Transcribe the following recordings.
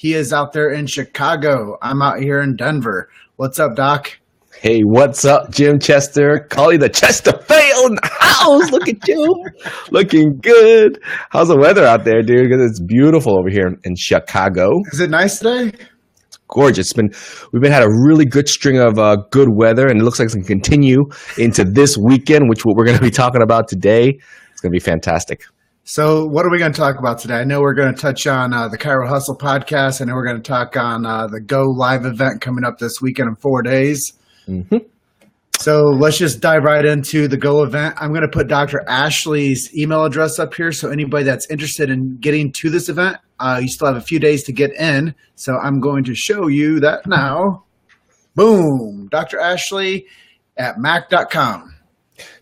He is out there in Chicago. I'm out here in Denver. What's up, Doc? Hey, what's up, Jim Chester? Call you the Chesterfield in the house. Look at you. Looking good. How's the weather out there, dude? Because it's beautiful over here in Chicago. Is it nice today? It's gorgeous. We've had a really good string of good weather, and it looks like it's going to continue into this weekend, which what we're going to be talking about today. It's going to be fantastic. So what are we going to talk about today? I know we're going to touch on the Chiro Hustle podcast. I know we're going to talk on the Go Live event coming up this weekend in 4 days. Mm-hmm. So let's just dive right into the Go event. I'm going to put Dr. Ashley's email address up here. So anybody that's interested in getting to this event, you still have a few days to get in. So I'm going to show you that now. Boom. Dr. Ashley at mac.com.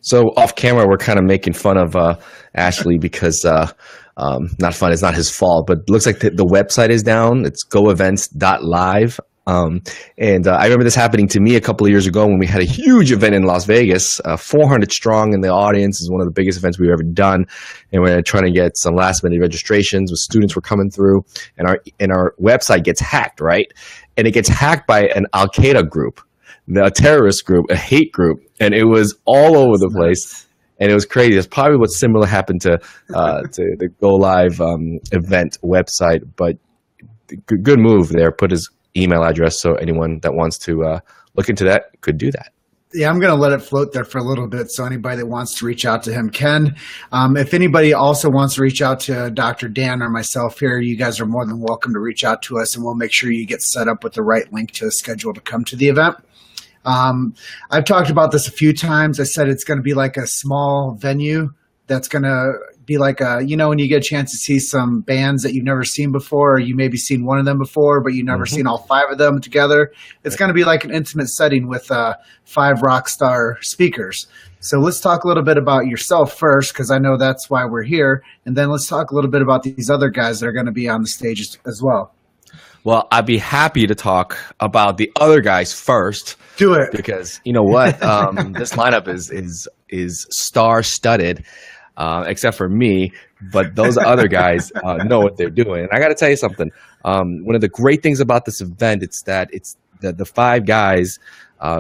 So off camera, we're kind of making fun of Ashley because not fun. It's not his fault, but it looks like the website is down. It's goevents.live. And I remember this happening to me a couple of years ago when we had a huge event in Las Vegas, 400 strong in the audience. Is one of the biggest events we've ever done. And we're trying to get some last minute registrations with students were coming through, and our website gets hacked, right? And it gets hacked by an Al-Qaeda group, a terrorist group, a hate group. And it was all over the place. And it was crazy. It's probably what similar happened to the Go Live event website, but good move there. Put his email address so anyone that wants to look into that could do that. Yeah, I'm going to let it float there for a little bit so anybody that wants to reach out to him can. If anybody also wants to reach out to Dr. Dan or myself here, you guys are more than welcome to reach out to us, and we'll make sure you get set up with the right link to schedule to come to the event. I've talked about this a few times. I said it's going to be like a small venue that's going to be like when you get a chance to see some bands that you've never seen before, or you maybe seen one of them before, but you've never seen all five of them together. It's going to be like an intimate setting with 5 rock star speakers. So let's talk a little bit about yourself first, because I know that's why we're here. And then let's talk a little bit about these other guys that are going to be on the stage as well. Well, I'd be happy to talk about the other guys first. Do it. Because you know what? This lineup is star-studded. Except for me, but those other guys know what they're doing. And I got to tell you something. One of the great things about this event, it's that the 5 guys,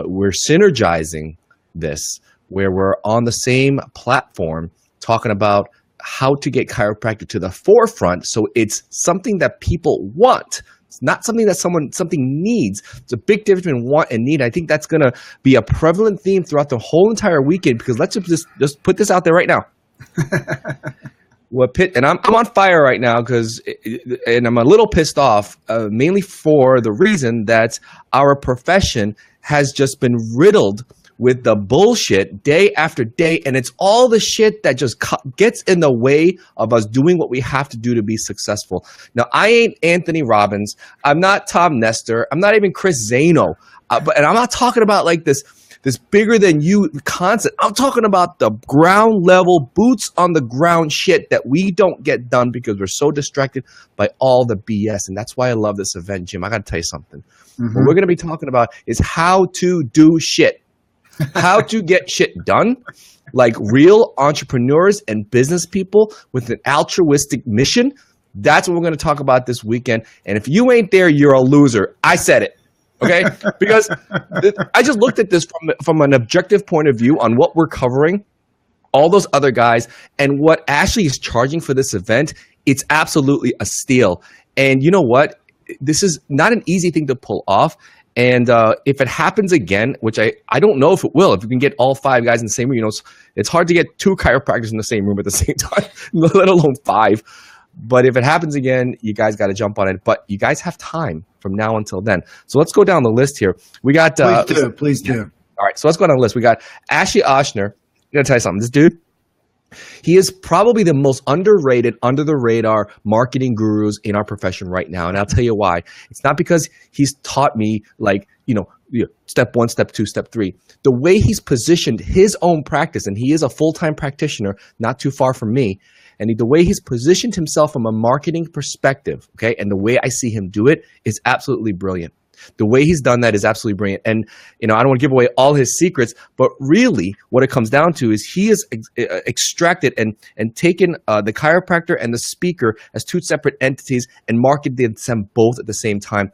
we're synergizing this, where we're on the same platform talking about how to get chiropractic to the forefront. So it's something that people want. It's not something that something needs. It's a big difference between want and need. I think that's going to be a prevalent theme throughout the whole entire weekend, because let's just put this out there right now. And I'm on fire right now and I'm a little pissed off, mainly for the reason that our profession has just been riddled with the bullshit day after day, and it's all the shit that just gets in the way of us doing what we have to do to be successful. Now, I ain't Anthony Robbins. I'm not Tom Nestor. I'm not even Chris Zano. And I'm not talking about like this bigger than you concept. I'm talking about the ground level, boots on the ground shit that we don't get done because we're so distracted by all the BS. And that's why I love this event, Jim. I got to tell you something. What we're going to be talking about is how to do shit, how to get shit done like real entrepreneurs and business people with an altruistic mission. That's what we're going to talk about this weekend. And if you ain't there, you're a loser. I said it. Okay, because I just looked at this from an objective point of view on what we're covering, all those other guys, and what Ashley is charging for this event. It's absolutely a steal. And you know what? This is not an easy thing to pull off. And if it happens again, which I don't know if it will, if you can get all 5 guys in the same room, it's hard to get 2 chiropractors in the same room at the same time, let alone 5. But if it happens again, you guys got to jump on it. But you guys have time from now until then. So let's go down the list here. We got Please do. All right, so let's go down the list. We got Ashley Oshner. I got to tell you something. This dude, he is probably the most underrated, under the radar marketing gurus in our profession right now. And I'll tell you why. It's not because he's taught me step 1, step 2, step 3. The way he's positioned his own practice, and he is a full-time practitioner, not too far from me. And the way he's positioned himself from a marketing perspective, okay, and the way I see him do it is absolutely brilliant. The way he's done that is absolutely brilliant. And, I don't want to give away all his secrets, but really what it comes down to is he has extracted and taken the chiropractor and the speaker as two separate entities and marketed them both at the same time.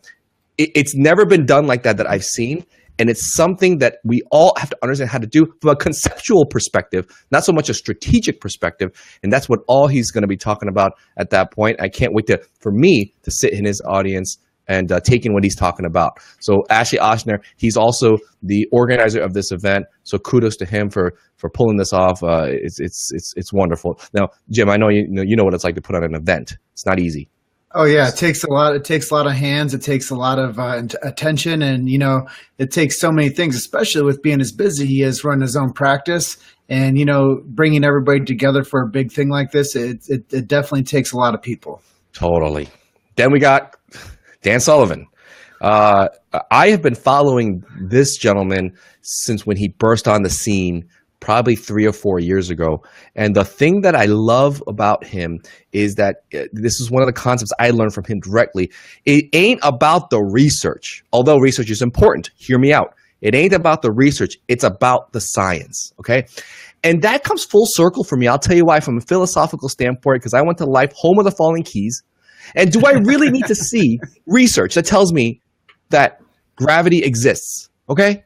It's never been done like that I've seen. And it's something that we all have to understand how to do from a conceptual perspective, not so much a strategic perspective. And that's what all he's going to be talking about at that point. I can't wait for me to sit in his audience and take in what he's talking about. So Ashley Ochsner, he's also the organizer of this event. So kudos to him for pulling this off. It's wonderful. Now, Jim, I know you know what it's like to put on an event. It's not easy. Oh yeah, it takes a lot. It takes a lot of hands. It takes a lot of attention, and it takes so many things. Especially with being as busy he is, running his own practice, and bringing everybody together for a big thing like this. It definitely takes a lot of people. Totally. Then we got Dan Sullivan. I have been following this gentleman since when he burst on the scene, probably 3 or 4 years ago. And the thing that I love about him is that this is one of the concepts I learned from him directly. It ain't about the research, although research is important. Hear me out. It ain't about the research. It's about the science, okay? And that comes full circle for me. I'll tell you why from a philosophical standpoint, because I went to life, home of the falling keys. And do I really need to see research that tells me that gravity exists, okay?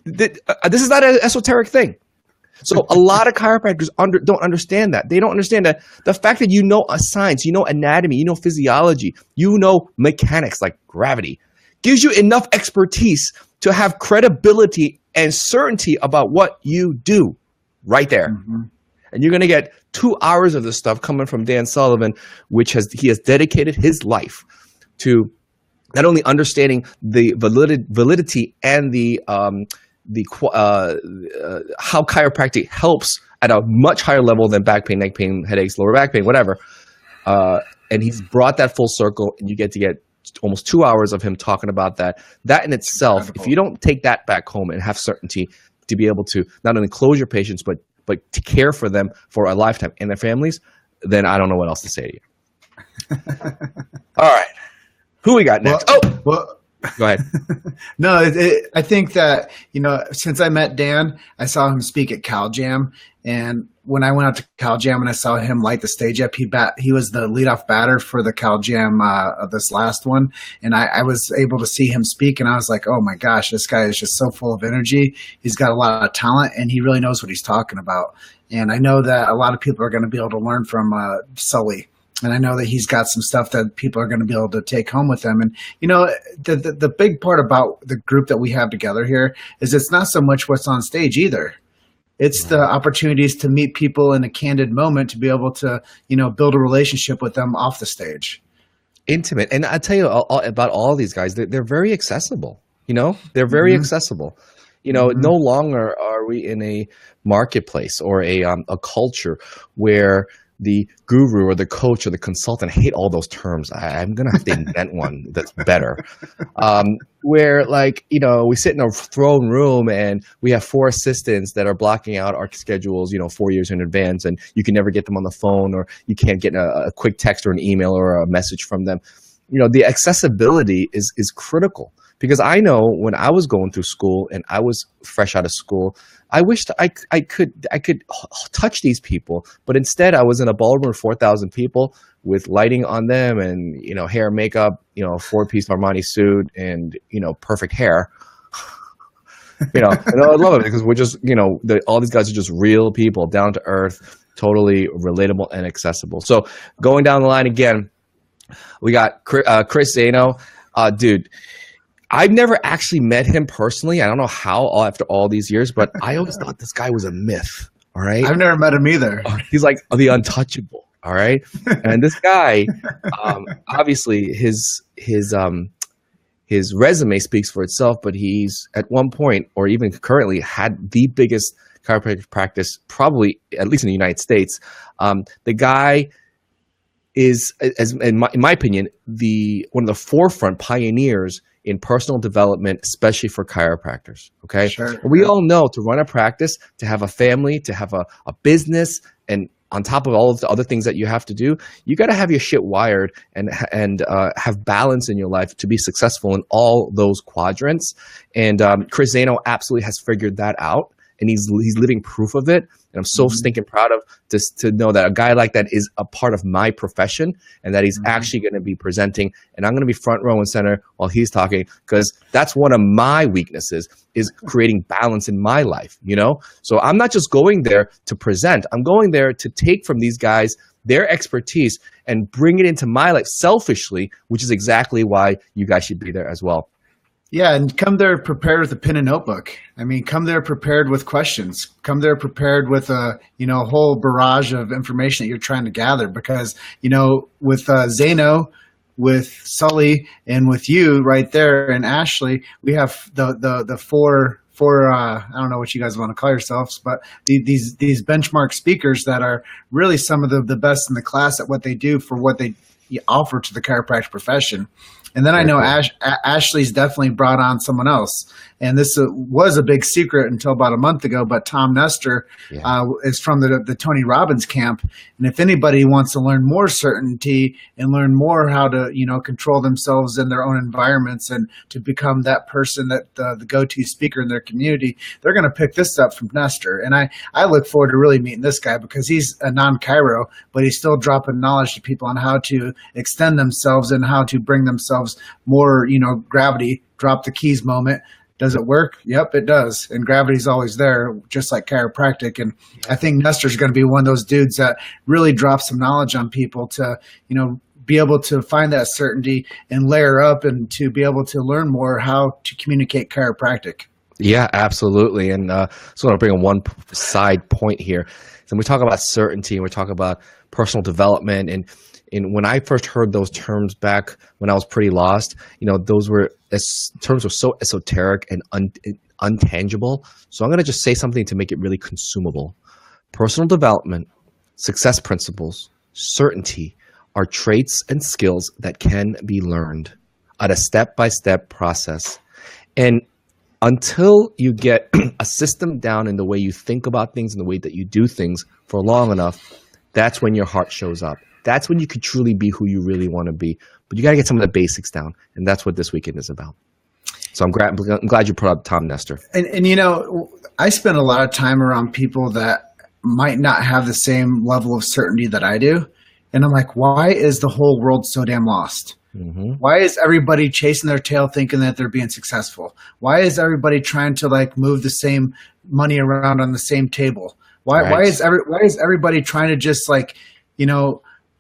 This is not an esoteric thing. So a lot of chiropractors don't understand that. They don't understand that the fact that a science, anatomy, physiology, mechanics like gravity, gives you enough expertise to have credibility and certainty about what you do right there. Mm-hmm. And you're going to get 2 hours of this stuff coming from Dan Sullivan, he has dedicated his life to not only understanding the validity and how chiropractic helps at a much higher level than back pain, neck pain, headaches, lower back pain, whatever. And he's brought that full circle, and you get almost 2 hours of him talking about that. That in itself, if you don't take that back home and have certainty to be able to not only close your patients, but to care for them for a lifetime and their families, then I don't know what else to say to you. All right. Who we got next? Go ahead. No, I think that, since I met Dan, I saw him speak at Cal Jam. And when I went out to Cal Jam and I saw him light the stage up, he was the leadoff batter for the Cal Jam of this last one. And I was able to see him speak, and I was like, oh my gosh, this guy is just so full of energy. He's got a lot of talent, and he really knows what he's talking about. And I know that a lot of people are going to be able to learn from Sully. And I know that he's got some stuff that people are going to be able to take home with them. And, the big part about the group that we have together here is it's not so much what's on stage either. It's the opportunities to meet people in a candid moment to be able to, build a relationship with them off the stage. Intimate. And I tell you about all these guys, they're very accessible. They're very accessible. No longer are we in a marketplace or a culture where the guru or the coach or the consultant, I hate all those terms. I'm going to have to invent one that's better. Where we sit in a throne room and we have 4 assistants that are blocking out our schedules, 4 years in advance, and you can never get them on the phone, or you can't get a quick text or an email or a message from them. The accessibility is critical. Because I know when I was going through school and I was fresh out of school, I wished I could touch these people, but instead I was in a ballroom with 4,000 people with lighting on them and hair, makeup, 4-piece Armani suit and perfect hair. And I love it because we're just all these guys are just real people, down to earth, totally relatable and accessible. So going down the line again, we got Chris Zano, dude. I've never actually met him personally. I don't know how after all these years, but I always thought this guy was a myth. All right. I've never met him either. He's like the untouchable. All right. And this guy, obviously his resume speaks for itself, but he's at one point or even currently had the biggest chiropractic practice, probably at least in the United States. The guy is, in my opinion, one of the forefront pioneers in personal development, especially for chiropractors. Okay. Sure. We all know to run a practice, to have a family, to have a business, and on top of all of the other things that you have to do, you got to have your shit wired and have balance in your life to be successful in all those quadrants. And Chris Zano absolutely has figured that out, and he's living proof of it. And I'm so stinking proud of to know that a guy like that is a part of my profession, and that he's actually going to be presenting, and I'm going to be front row and center while he's talking, because that's one of my weaknesses, is creating balance in my life, you know? So I'm not just going there to present. I'm going there to take from these guys their expertise and bring it into my life selfishly, which is exactly why you guys should be there as well. Yeah, and come there prepared with a pen and notebook. I mean, come there prepared with questions. Come there prepared with a whole barrage of information that you're trying to gather. Because with Zano, with Sully, and with you right there, and Ashley, we have the four. I don't know what you guys want to call yourselves, but these benchmark speakers that are really some of the best in the class at what they do for what they offer to the chiropractic profession. And then I know Ashley's definitely brought on someone else. And this was a big secret until about a month ago, but Tom Nestor is from the Tony Robbins camp. And if anybody wants to learn more certainty and learn more how to, control themselves in their own environments and to become that person, that the go-to speaker in their community, they're going to pick this up from Nestor. And I look forward to really meeting this guy, because he's a non-chiro, but he's still dropping knowledge to people on how to extend themselves and how to bring themselves more, gravity, drop the keys moment. Does it work? Yep, it does. And gravity's always there, just like chiropractic. And I think Nestor's going to be one of those dudes that really drops some knowledge on people to, be able to find that certainty and layer up, and to be able to learn more how to communicate chiropractic. Yeah, absolutely. And so I want to bring one side point here. So we talk about certainty, and we talk about personal development, and when I first heard those terms back when I was pretty lost, those terms were so esoteric and untangible. So I'm going to just say something to make it really consumable. Personal development, success principles, certainty are traits and skills that can be learned at a step-by-step process. And until you get a system down in the way you think about things and the way that you do things for long enough, that's when your heart shows up. That's when you could truly be who you really want to be. But you got to get some of the basics down, and that's what this weekend is about. So I'm glad you brought up Tom Nestor. And I spend a lot of time around people that might not have the same level of certainty that I do. And I'm like, why is the whole world so damn lost? Mm-hmm. Why is everybody chasing their tail thinking that they're being successful? Why is everybody trying to move the same money around on the same table? Why is everybody trying to just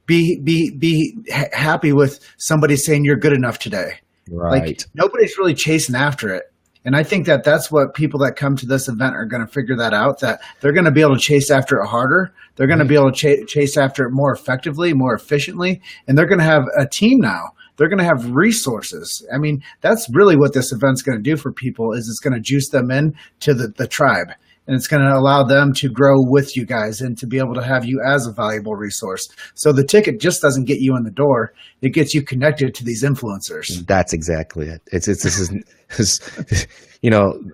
be happy with somebody saying you're good enough today? Right. Nobody's really chasing after it. And I think that that's what people that come to this event are going to figure that out, that they're going to be able to chase after it harder. They're going to be able to chase after it more effectively, more efficiently. And they're going to have a team now. They're going to have resources. I mean, that's really what this event's going to do for people, is it's going to juice them in to the tribe. And it's going to allow them to grow with you guys and to be able to have you as a valuable resource. So the ticket just doesn't get you in the door. It gets you connected to these influencers. That's exactly it. This is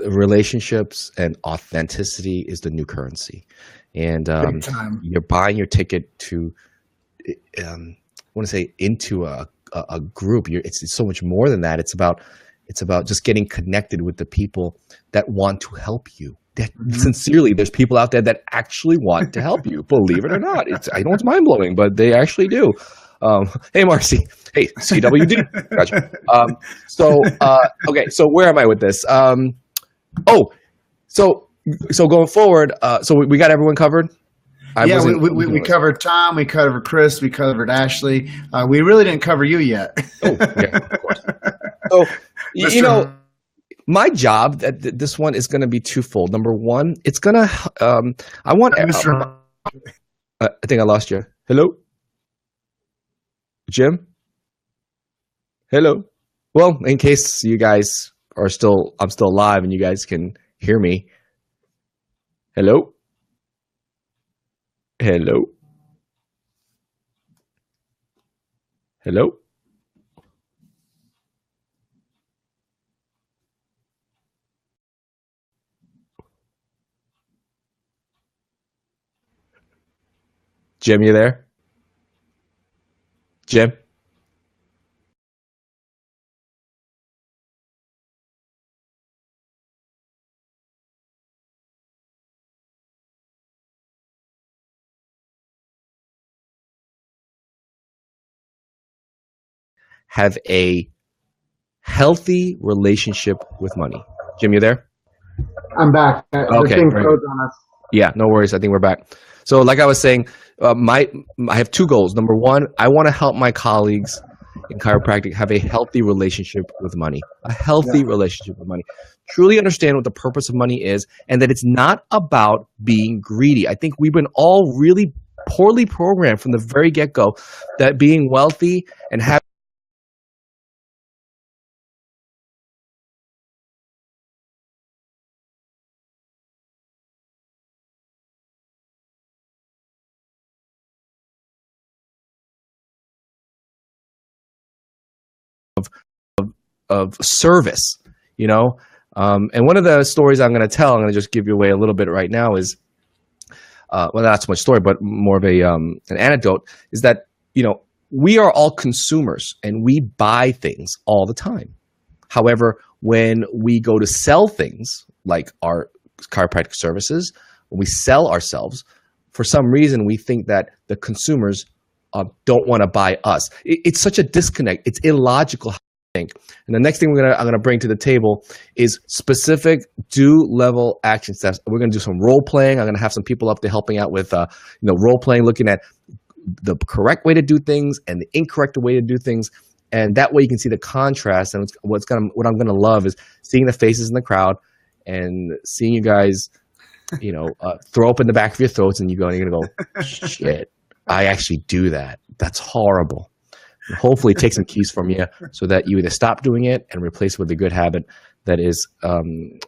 relationships and authenticity is the new currency. And you're buying your ticket to, into a group. It's so much more than that. It's about just getting connected with the people that want to help you. That sincerely, there's people out there that actually want to help you, believe it or not. I know it's mind blowing, but they actually do. Hey, Marcy. Hey, CWD. Gotcha. Okay. So where am I with this? So going forward, so we got everyone covered. We covered Tom, we covered Chris, we covered Ashley. We really didn't cover you yet. Oh, yeah, of course. So, my job at this one is going to be twofold. Number one, it's going to, I think I lost you. Hello? Jim? Hello? Well, in case you guys I'm still alive and you guys can hear me. Hello? Hello? Hello? Jim, you there? Jim? Have a healthy relationship with money. Jim, you there? I'm back. The Okay, thing great. froze on us. Yeah, no worries. I think we're back. So, like I was saying, I have two goals. Number one, I want to help my colleagues in chiropractic have a healthy relationship with money, a healthy relationship with money. Truly understand what the purpose of money is, and that it's not about being greedy. I think we've been all really poorly programmed from the very get-go that being wealthy and having of service, you know. And one of the stories I'm going to tell, I'm going to just give you away a little bit right now, is well, not so much story, but more of a an anecdote, is that we are all consumers and we buy things all the time. However, when we go to sell things like our chiropractic services, when we sell ourselves, for some reason we think that the consumers don't want to buy us. It's such a disconnect. It's illogical. And the next thing I'm gonna bring to the table is specific level action steps. We're gonna do some role playing. I'm gonna have some people up there helping out with role playing, looking at the correct way to do things and the incorrect way to do things, and that way you can see the contrast. And what I'm gonna love is seeing the faces in the crowd and seeing you guys, throw up in the back of your throats, and you're gonna go, shit, I actually do that. That's horrible. And hopefully take some keys from you so that you either stop doing it and replace it with a good habit that is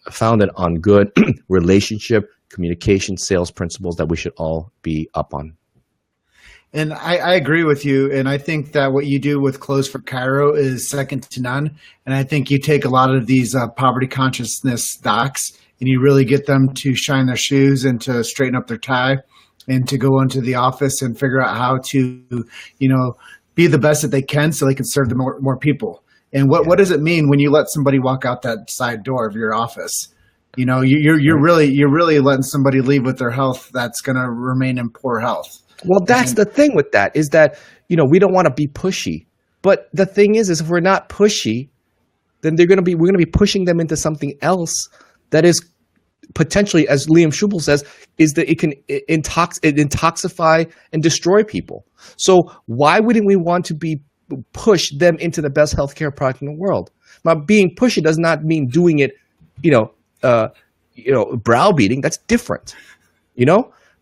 founded on good relationship, communication, sales principles that we should all be up on. And I agree with you. And I think that what you do with Clothes for Chiro is second to none. And I think you take a lot of these poverty consciousness docs and you really get them to shine their shoes and to straighten up their tie and to go into the office and figure out how to, be the best that they can so they can serve the more people. And what does it mean when you let somebody walk out that side door of your office? You're really letting somebody leave with their health that's going to remain in poor health. Well, that's the thing with that, is that, we don't want to be pushy. But the thing is if we're not pushy, then we're going to be pushing them into something else that is potentially, as Liam Schubel says, is that it can intoxify and destroy people. So why wouldn't we want to push them into the best healthcare product in the world? Now, being pushy does not mean doing it, browbeating. That's different,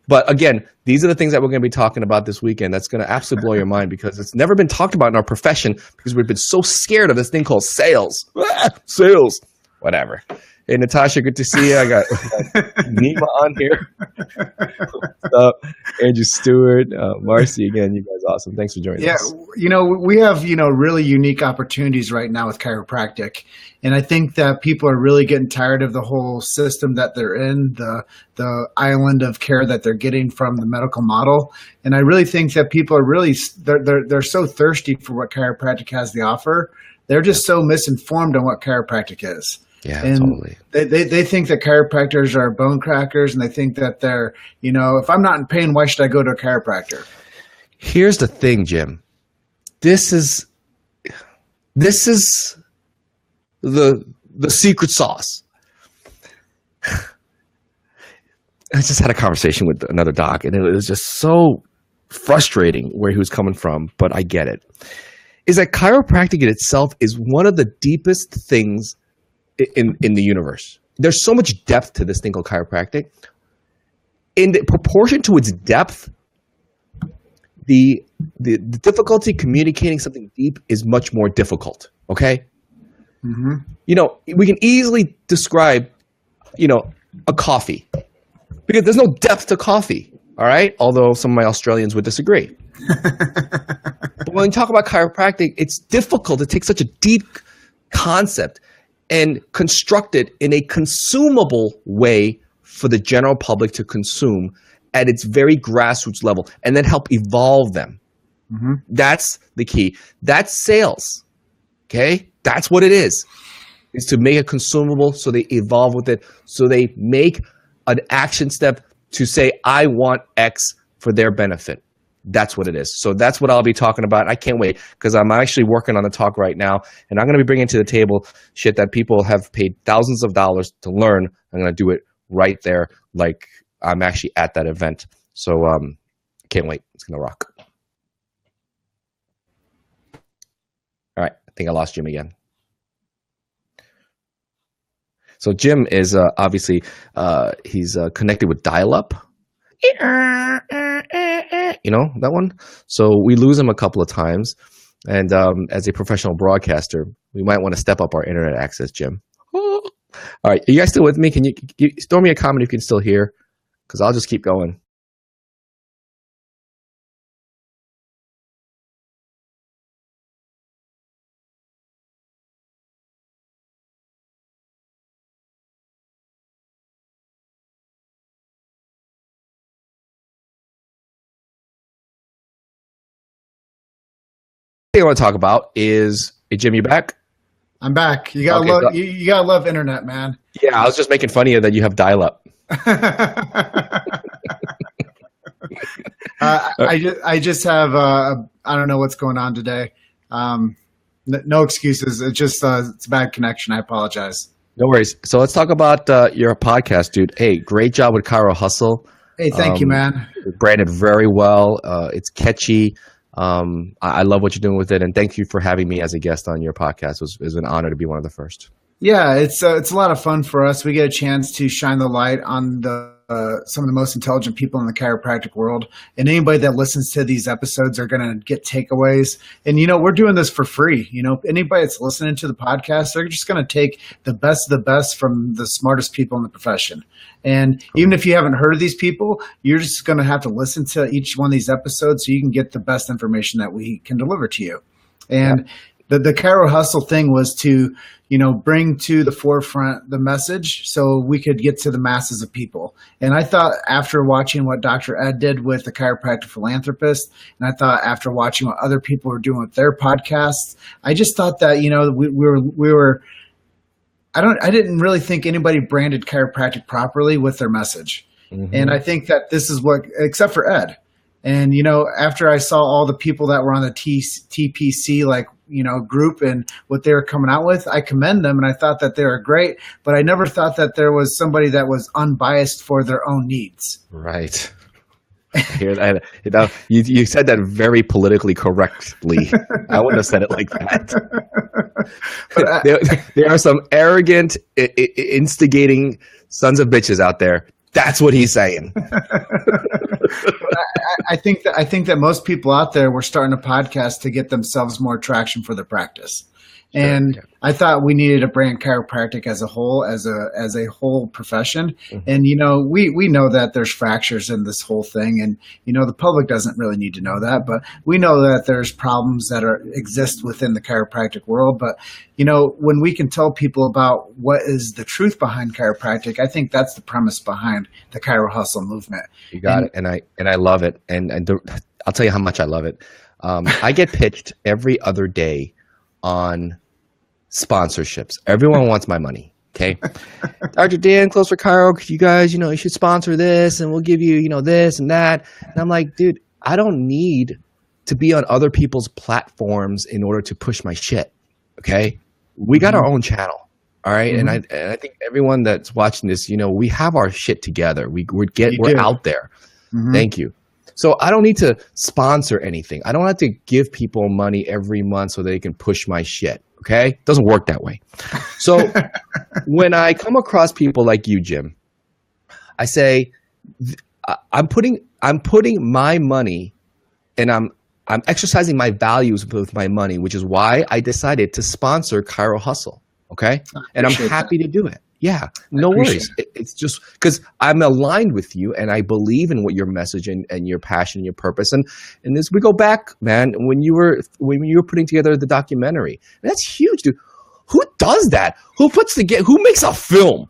But again, these are the things that we're going to be talking about this weekend. That's going to absolutely blow your mind because it's never been talked about in our profession because we've been so scared of this thing called sales. Sales, whatever. Hey, Natasha, good to see you. I got Nima on here. What's up? Andrew Stewart, Marcy, again, you guys awesome. Thanks for joining us. Yeah, we have, really unique opportunities right now with chiropractic. And I think that people are really getting tired of the whole system that they're in, the island of care that they're getting from the medical model. And I really think that people are really, they're so thirsty for what chiropractic has to offer. They're just so misinformed on what chiropractic is. Yeah, and totally. They think that chiropractors are bone crackers, and they think that they're, if I'm not in pain, why should I go to a chiropractor? Here's the thing, Jim. This is the secret sauce. I just had a conversation with another doc, and it was just so frustrating where he was coming from, but I get it. Is that chiropractic in itself is one of the deepest things in the universe. There's so much depth to this thing called chiropractic. In the proportion to its depth, the difficulty communicating something deep is much more difficult. Okay? Mm-hmm. We can easily describe, a coffee because there's no depth to coffee. All right? Although some of my Australians would disagree. But when you talk about chiropractic, it's difficult to take such a deep concept and construct it in a consumable way for the general public to consume at its very grassroots level and then help evolve them. Mm-hmm. That's the key. That's sales. Okay? That's what it is to make it consumable so they evolve with it, so they make an action step to say, I want X for their benefit. That's what it is. So that's what I'll be talking about. I can't wait because I'm actually working on the talk right now, and I'm going to be bringing to the table shit that people have paid thousands of dollars to learn. I'm going to do it right there like I'm actually at that event. So can't wait. It's going to rock. All right. I think I lost Jim again. So Jim is obviously he's connected with dial-up. You know that one? So we lose him a couple of times. And as a professional broadcaster, we might want to step up our internet access, Jim. All right. Are you guys still with me? Can you throw me a comment if you can still hear? Because I'll just keep going. Thing I want to talk about is, hey, Jim, you back? I'm back. You gotta love you gotta love internet, man. Yeah, I was just making fun of you that you have dial-up. I just have I don't know what's going on today. No excuses. It's just it's a bad connection. I apologize. No worries. So let's talk about your podcast, dude. Hey, great job with Chiro Hustle. Hey, thank you, man. Branded very well. It's catchy. I love what you're doing with it, and thank you for having me as a guest on your podcast. It was an honor to be one of the first. Yeah, it's a lot of fun for us. We get a chance to shine the light on some of the most intelligent people in the chiropractic world, and anybody that listens to these episodes are going to get takeaways. And we're doing this for free. Anybody that's listening to the podcast, they're just going to take the best of the best from the smartest people in the profession. And even if you haven't heard of these people, you're just going to have to listen to each one of these episodes so you can get the best information that we can deliver to you. And the Chiro Hustle thing was to, bring to the forefront the message so we could get to the masses of people. And I thought after watching what Dr. Ed did with the Chiropractic Philanthropist, and I thought after watching what other people were doing with their podcasts, I just thought that, we were I didn't really think anybody branded chiropractic properly with their message. Mm-hmm. And I think that this is except for Ed. And, after I saw all the people that were on the TPC, group and what they were coming out with, I commend them and I thought that they were great, but I never thought that there was somebody that was unbiased for their own needs. Right. I hear that. You said that very politically correctly. I wouldn't have said it like that. But there are some arrogant, instigating sons of bitches out there. That's what he's saying. I think that most people out there were starting a podcast to get themselves more traction for their practice. And I thought we needed to brand chiropractic as a whole, as a whole profession. Mm-hmm. And, we know that there's fractures in this whole thing. And, the public doesn't really need to know that. But we know that there's problems that exist within the chiropractic world. But, when we can tell people about what is the truth behind chiropractic, I think that's the premise behind the Chiro Hustle movement. You got it. And I love it. And I'll tell you how much I love it. I get pitched every other day on sponsorships. Everyone wants my money. Okay. Dr. Dan, Close for Chiro, you guys, you should sponsor this and we'll give you, this and that. And I'm like, dude, I don't need to be on other people's platforms in order to push my shit. Okay. We got our own channel. All right. Mm-hmm. And I think everyone that's watching this, we have our shit together. We're out there. Mm-hmm. Thank you. So I don't need to sponsor anything. I don't have to give people money every month so they can push my shit. Okay? It doesn't work that way. So when I come across people like you, Jim, I say, I'm putting my money and I'm exercising my values with my money, which is why I decided to sponsor Chiro Hustle. Okay? And I'm happy to do it. Yeah, no worries. It's just because I'm aligned with you and I believe in what your message and your passion and your purpose. And as we go back, man, when you were putting together the documentary, that's huge, dude. Who does that? Who makes a film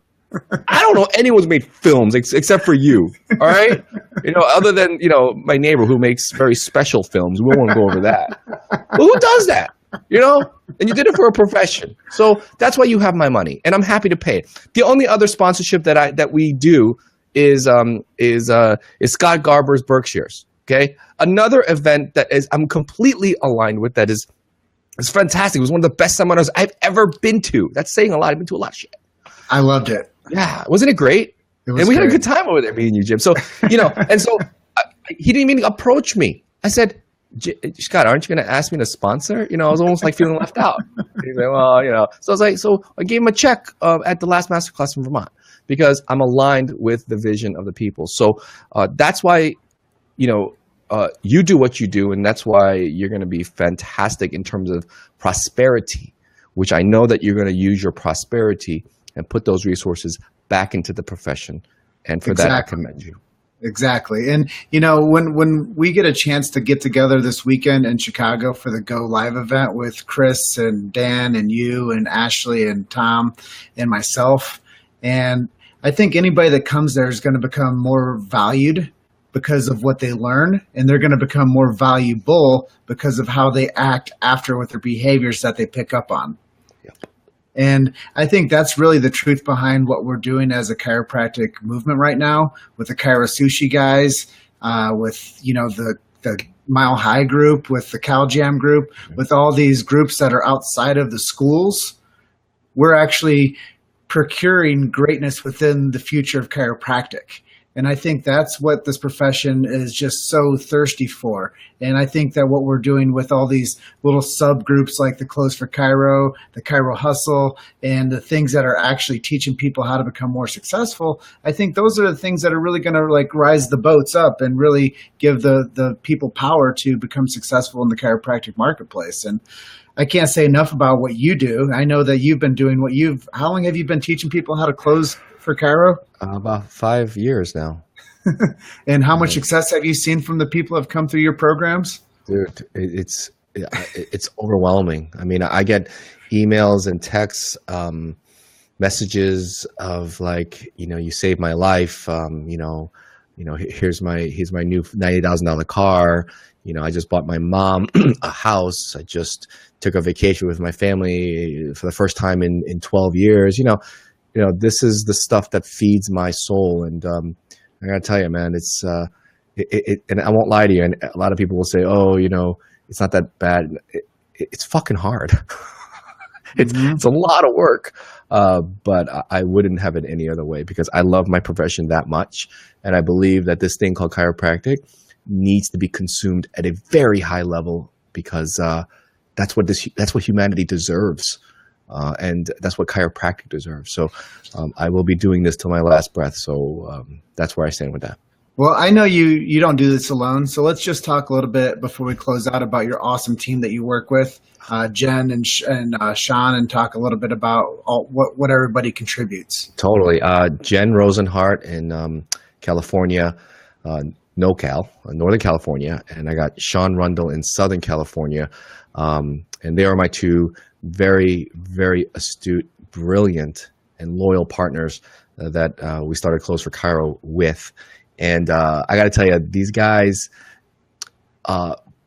I don't know anyone's made films except for you. All right. Other than, my neighbor who makes very special films. We won't go over that. But who does that? And you did it for a profession. So that's why you have my money, and I'm happy to pay it. The only other sponsorship that we do is Scott Garber's Berkshires. Okay. Another event that I'm completely aligned with, that is fantastic. It was one of the best seminars I've ever been to. That's saying a lot. I've been to a lot of shit. I loved it. Yeah. Wasn't it great? And we had a good time over there, me and you, Jim. So, and so he didn't even approach me. I said, Scott, aren't you going to ask me to sponsor? I was almost like feeling left out. He's like, well, So I was like, so I gave him a check at the last masterclass in Vermont because I'm aligned with the vision of the people. So that's why, you do what you do, and that's why you're going to be fantastic in terms of prosperity, which I know that you're going to use your prosperity and put those resources back into the profession. And for that, I commend you. Exactly. And, when we get a chance to get together this weekend in Chicago for the Go Live event with Chris and Dan and you and Ashley and Tom and myself, and I think anybody that comes there is going to become more valued because of what they learn, and they're going to become more valuable because of how they act after with their behaviors that they pick up on. Yep. And I think that's really the truth behind what we're doing as a chiropractic movement right now with the Chiro Sushi guys, with, the Mile High group, with the Cal Jam group, with all these groups that are outside of the schools. We're actually procuring greatness within the future of chiropractic. And I think that's what this profession is just so thirsty for. And I think that what we're doing with all these little subgroups like the Close for Chiro, the Chiro Hustle, and the things that are actually teaching people how to become more successful, I think those are the things that are really going to rise the boats up and really give the people power to become successful in the chiropractic marketplace. And I can't say enough about what you do. I know that you've been doing how long have you been teaching people how to close for Chiro? About 5 years now. And how much success have you seen from the people who have come through your programs? Dude, it's overwhelming. I mean, I get emails and texts, messages of you saved my life. Here's my new $90,000 car. I just bought my mom a house. I just took a vacation with my family for the first time in 12 years. This is the stuff that feeds my soul. And I gotta tell you, man, it's and I won't lie to you. And a lot of people will say, oh, it's not that bad. It's fucking hard. It's a lot of work. But I wouldn't have it any other way because I love my profession that much. And I believe that this thing called chiropractic needs to be consumed at a very high level because that's what humanity deserves. And that's what chiropractic deserves. So I will be doing this till my last breath. So that's where I stand with that. Well, I know you don't do this alone. So let's just talk a little bit before we close out about your awesome team that you work with, Jen and Sean, and talk a little bit about what everybody contributes. Totally. Jen Rosenhart in California, NorCal, Northern California. And I got Sean Rundle in Southern California. And they are my two very, very astute, brilliant, and loyal partners that we started Close for Chiro with. And I got to tell you, these guys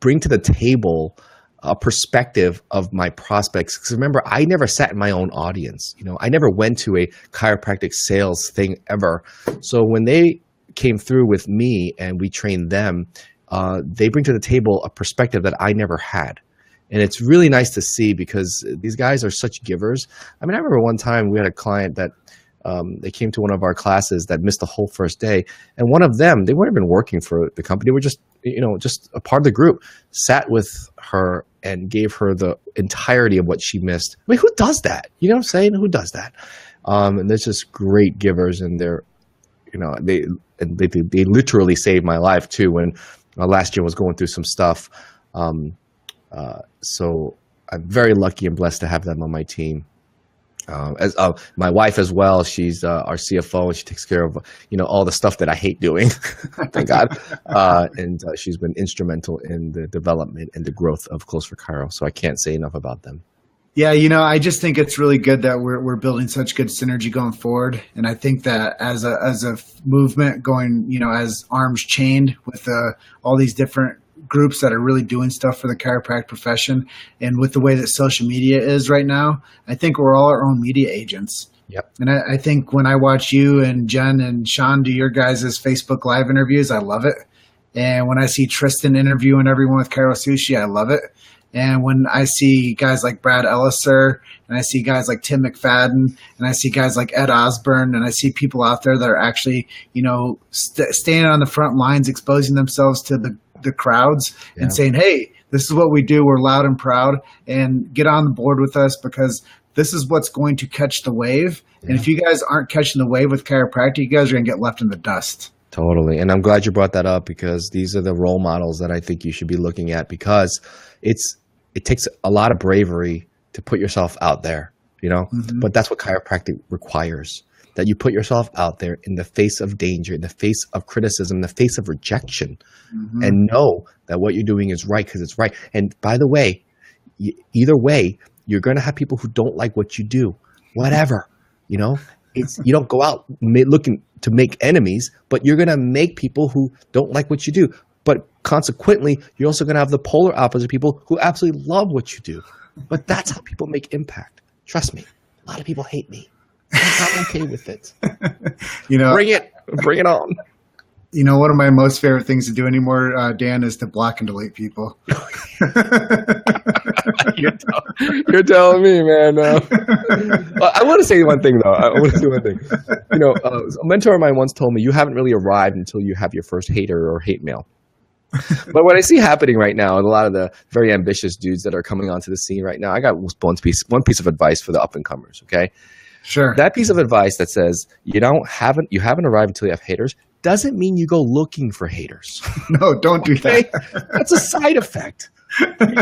bring to the table a perspective of my prospects. Because remember, I never sat in my own audience. I never went to a chiropractic sales thing ever. So when they came through with me and we trained them, they bring to the table a perspective that I never had. And it's really nice to see because these guys are such givers. I mean, I remember one time we had a client that they came to one of our classes that missed the whole first day. And one of them, they weren't even working for the company. They were just, just a part of the group, sat with her and gave her the entirety of what she missed. I mean, who does that? You know what I'm saying? Who does that? And there's just great givers, and they're, they literally saved my life too when last year was going through some stuff. So I'm very lucky and blessed to have them on my team. As my wife as well, she's our CFO, and she takes care of all the stuff that I hate doing. Thank God. And she's been instrumental in the development and the growth of Close for Chiro. So I can't say enough about them. Yeah, I just think it's really good that we're building such good synergy going forward, and I think that as a movement going, as arms chained with all these different groups that are really doing stuff for the chiropractic profession, and with the way that social media is right now, I think we're all our own media agents. Yep. And I think when I watch you and Jen and Sean do your guys' Facebook Live interviews, I love it. And when I see Tristan interviewing everyone with Chiro Sushi, I love it. And when I see guys like Brad Elliser, and I see guys like Tim McFadden, and I see guys like Ed Osborne, and I see people out there that are actually, standing on the front lines, exposing themselves to the crowds and saying, hey, this is what we do. We're loud and proud, and get on board with us because this is what's going to catch the wave. Yeah. And if you guys aren't catching the wave with chiropractic, you guys are going to get left in the dust. Totally. And I'm glad you brought that up because these are the role models that I think you should be looking at because it takes a lot of bravery to put yourself out there, but that's what chiropractic requires, that you put yourself out there in the face of danger, in the face of criticism, in the face of rejection, and know that what you're doing is right because it's right. And by the way, either way, you're going to have people who don't like what you do, whatever, you don't go out looking to make enemies, but you're going to make people who don't like what you do. But consequently, you're also going to have the polar opposite people who absolutely love what you do. But that's how people make impact. Trust me. A lot of people hate me. I'm okay with it. Bring it on. One of my most favorite things to do anymore, Dan, is to block and delete people. You're telling me, man. I want to say one thing, though. A mentor of mine once told me, you haven't really arrived until you have your first hater or hate mail. But what I see happening right now, and a lot of the very ambitious dudes that are coming onto the scene right now, I got one piece of advice for the up and comers. Okay, sure. That piece of advice that says you haven't arrived until you have haters doesn't mean you go looking for haters. No, don't do that. That's a side effect. You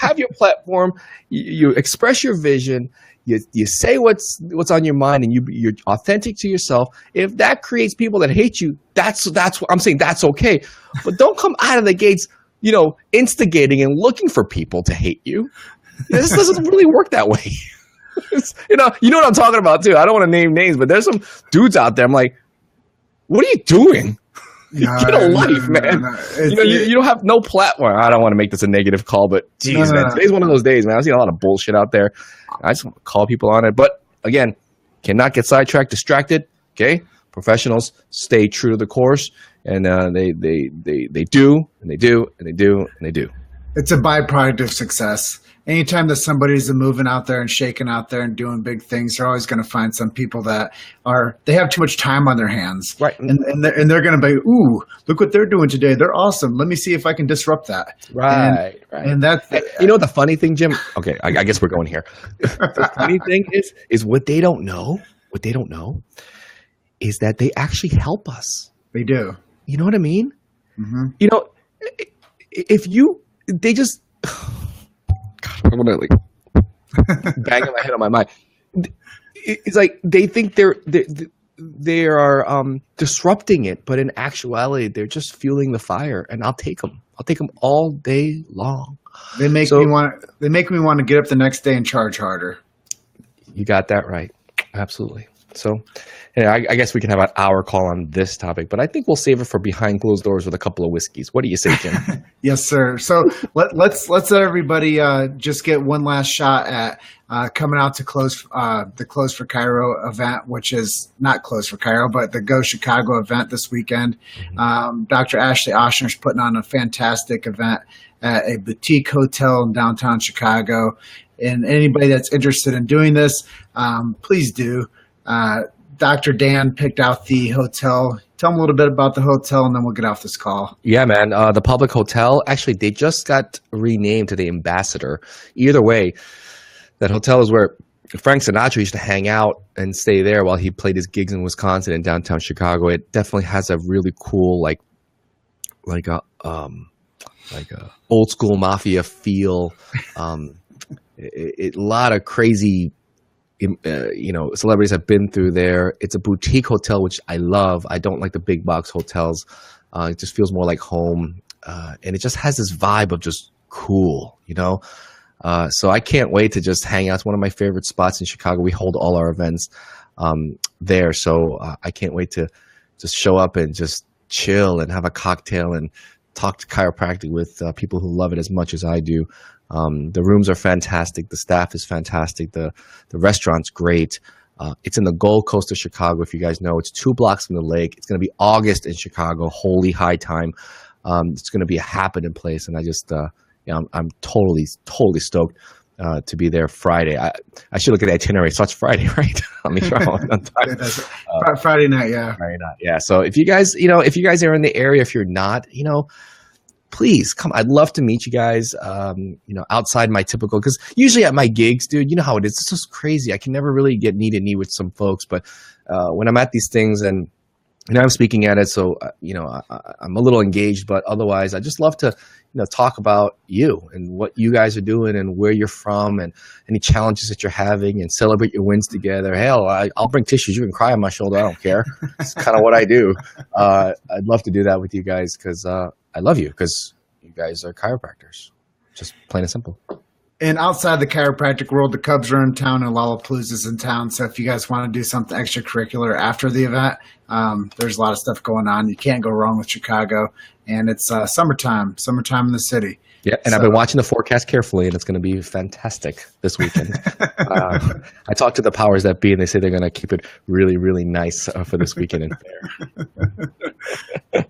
have your platform. You express your vision. You say what's on your mind, and you're authentic to yourself. If that creates people that hate you, that's what I'm saying. That's okay, but don't come out of the gates, instigating and looking for people to hate you. This doesn't really work that way. You know what I'm talking about too. I don't want to name names, but there's some dudes out there. I'm like, what are you doing? Get a life, man. No. You don't have no platform. I don't want to make this a negative call, but geez, man, today's one of those days, man. I see a lot of bullshit out there. I just want to call people on it. But again, cannot get sidetracked, distracted. Okay, professionals stay true to the course, and they do, and they do, and they do, and they do. It's a byproduct of success. Anytime that somebody's moving out there and shaking out there and doing big things, they're always going to find some people that they have too much time on their hands. Right. And they're going to be, ooh, look what they're doing today. They're awesome. Let me see if I can disrupt that. Right. And that's, the funny thing, Jim, okay, I guess we're going here. The funny thing is what they don't know is that they actually help us. They do. You know what I mean? Mm-hmm. They just, God, I'm gonna banging my head on my mind. It's like they think they are disrupting it, but in actuality, they're just fueling the fire. And I'll take them. I'll take them all day long. They make me want to get up the next day and charge harder. You got that right. Absolutely. So, I guess we can have an hour call on this topic, but I think we'll save it for behind closed doors with a couple of whiskeys. What do you say, Jim? Yes, sir. So let's let everybody just get one last shot at coming out to the Close for Chiro event, which is not Close for Chiro, but the Go Chicago event this weekend. Dr. Ashley Oshner's putting on a fantastic event at a boutique hotel in downtown Chicago. And anybody that's interested in doing this, please do. Dr. Dan picked out the hotel. Tell them a little bit about the hotel, and then we'll get off this call. Yeah, man. The public hotel, actually, they just got renamed to the Ambassador. Either way, that hotel is where Frank Sinatra used to hang out and stay there while he played his gigs in Wisconsin and downtown Chicago. It definitely has a really cool, like a old school mafia feel. A lot of crazy celebrities have been through there. It's a boutique hotel, which I love. I don't like the big box hotels. It just feels more like home. And it just has this vibe of just cool, So I can't wait to just hang out. It's one of my favorite spots in Chicago. We hold all our events there. So I can't wait to just show up and just chill and have a cocktail and talk to chiropractic with people who love it as much as I do. The rooms are fantastic. The staff is fantastic. The restaurant's great. It's in the Gold Coast of Chicago. If you guys know, it's 2 blocks from the lake. It's going to be August in Chicago, holy high time. It's going to be a happening place, and I just, I'm totally stoked to be there Friday. I should look at the itinerary. So it's Friday, right? Let me try on time. Friday night, yeah. Friday night, yeah. So if you guys, are in the area, if you're not, please come. I'd love to meet you guys, outside my typical, because usually at my gigs, dude, you know how it is. It's just crazy. I can never really get knee to knee with some folks, but when I'm at these things and I'm speaking at it, so, I'm a little engaged, but otherwise I just love to, talk about you and what you guys are doing and where you're from and any challenges that you're having and celebrate your wins together. Hell, I'll bring tissues. You can cry on my shoulder. I don't care. It's kind of what I do. I'd love to do that with you guys because I love you because you guys are chiropractors. Just plain and simple. And outside the chiropractic world, the Cubs are in town and Lollapalooza's in town. So if you guys want to do something extracurricular after the event, there's a lot of stuff going on. You can't go wrong with Chicago. And it's summertime in the city. Yeah, and I've been watching the forecast carefully, and it's going to be fantastic this weekend. I talked to the powers that be, and they say they're going to keep it really, really nice for this weekend and fair.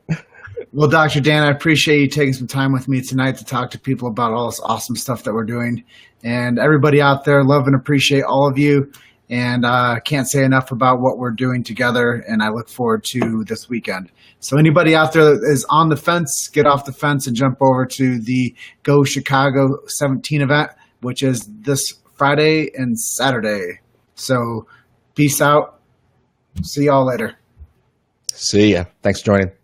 Well, Dr. Dan, I appreciate you taking some time with me tonight to talk to people about all this awesome stuff that we're doing. And everybody out there, love and appreciate all of you. And can't say enough about what we're doing together. And I look forward to this weekend. So anybody out there that is on the fence, get off the fence and jump over to the Go Chicago 17 event, which is this Friday and Saturday. So peace out. See y'all later. See ya. Thanks for joining.